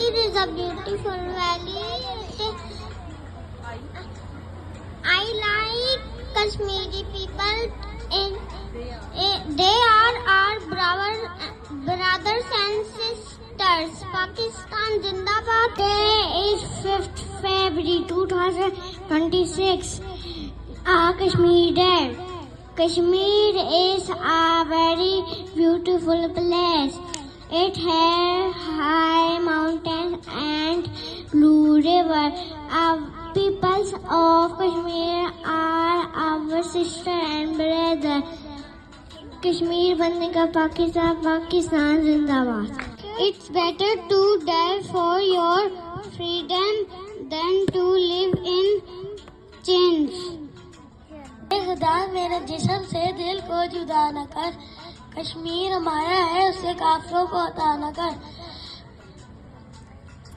It is a beautiful valley. I like Kashmiri people. They are our brothers and sisters. Pakistan Zindabad. Today is 5th February 2026. Kashmir Day. Kashmir is a very beautiful place. It has high mountains and blue river. Our peoples of Kashmir are our sister and brother. Kashmir बनने का पाकिस्तान जिंदाबाद. It's better to die for your freedom than to live in chains. खुदा मेरे जिस्म से दिल को जुदा न कर. कश्मीर हमारा है, उसे काफिरों को अता न कर.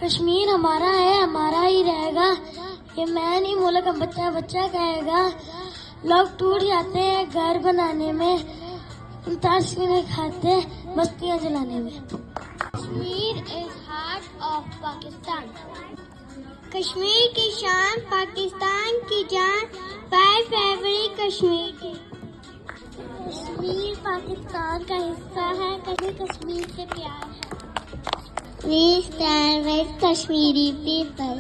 कश्मीर हमारा है, हमारा ही रहेगा. ये मैं नहीं मुल्क बच्चा बच्चा कहेगा. लोग टूट जाते हैं घर बनाने में, ताशें खाते मस्तियाँ जलाने में. Kashmir is heart of Pakistan. Kashmir की शान, पाकिस्तान की जान. 5 फरवरी कश्मीर की. कश्मीर पाकिस्तान का हिस्सा है, कभी कश्मीर से प्यार है. We stand with Kashmiri people.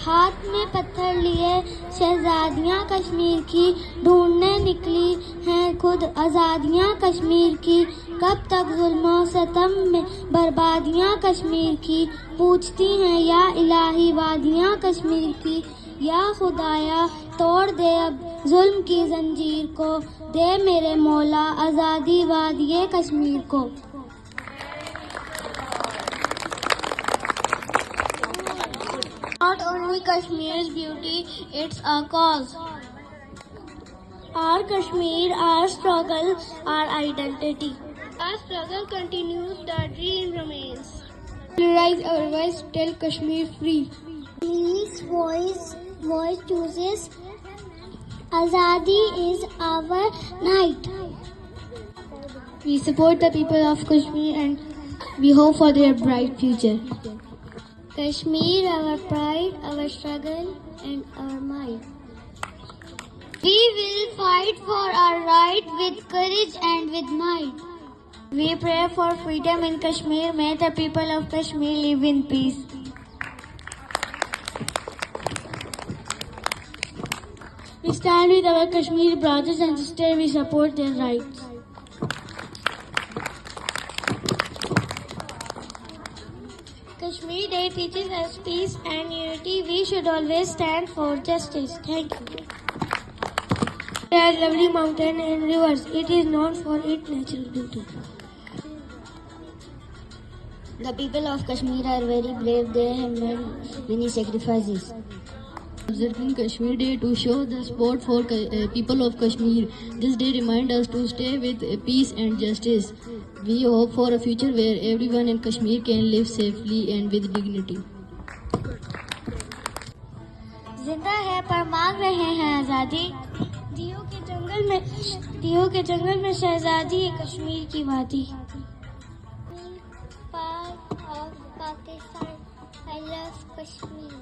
हाथ में पत्थर लिए शहजादियाँ कश्मीर की ढूंढने निकली हैं खुद आज़ादियाँ कश्मीर की. कब तक जुल्म सितम में बर्बादियाँ कश्मीर की. पूछती हैं या इलाही वादियाँ कश्मीर की. या खुदाया तोड़ दे अब जुल्म की जंजीर को. दे मेरे मौला आज़ादी वादिये कश्मीर को. Not only Kashmir's beauty, it's a cause. Our Kashmir, our struggle, our identity. Our struggle continues, the dream remains. Rise our voice, tell Kashmir free. Kashmir's voice chooses. Azadi is our night. We support the people of Kashmir and we hope for their bright future. Kashmir, our pride, our struggle, and our might. We will fight for our right with courage and with might. We pray for freedom in Kashmir. May the people of Kashmir live in peace. We stand with our Kashmiri brothers and sisters. We support their rights. Kashmir Day teaches us peace and unity. We should always stand for justice. Thank you. There are lovely mountains and rivers. It is known for its natural beauty. The people of Kashmir are very brave. They have made many sacrifices. Observing Kashmir Day to show the support for people of Kashmir. This day reminds us to stay with peace and justice. We hope for a future where everyone in Kashmir can live safely and with dignity. जिंदा है पर मांग रहे हैं आजादी. दियों के जंगल में शहजादी है कश्मीर की वादी. Part of Pakistan. I love Kashmir.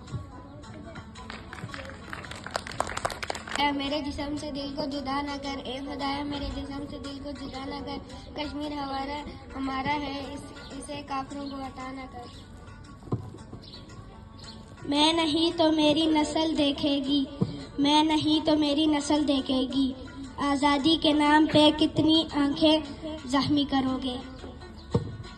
मेरे जिस्म से दिल को जुदा न कर. ए खुदाया मेरे जिस्म से दिल को जुदा न कर. कश्मीर हमारा है, इसे काफिरों को अता न कर. मैं नहीं तो मेरी नस्ल देखेगी. मैं नहीं तो मेरी नस्ल देखेगी. आज़ादी के नाम पे कितनी आंखें जख्मी करोगे.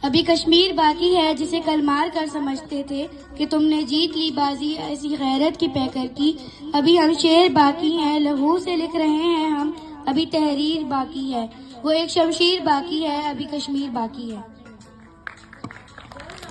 अभी कश्मीर बाकी है जिसे कल मार कर समझते थे कि तुमने जीत ली बाजी ऐसी गैरत की पैकर की. अभी हम शेर बाकी हैं, लहू से लिख रहे हैं हम. अभी तहरीर बाकी है, वो एक शमशीर बाकी है. अभी कश्मीर बाकी है.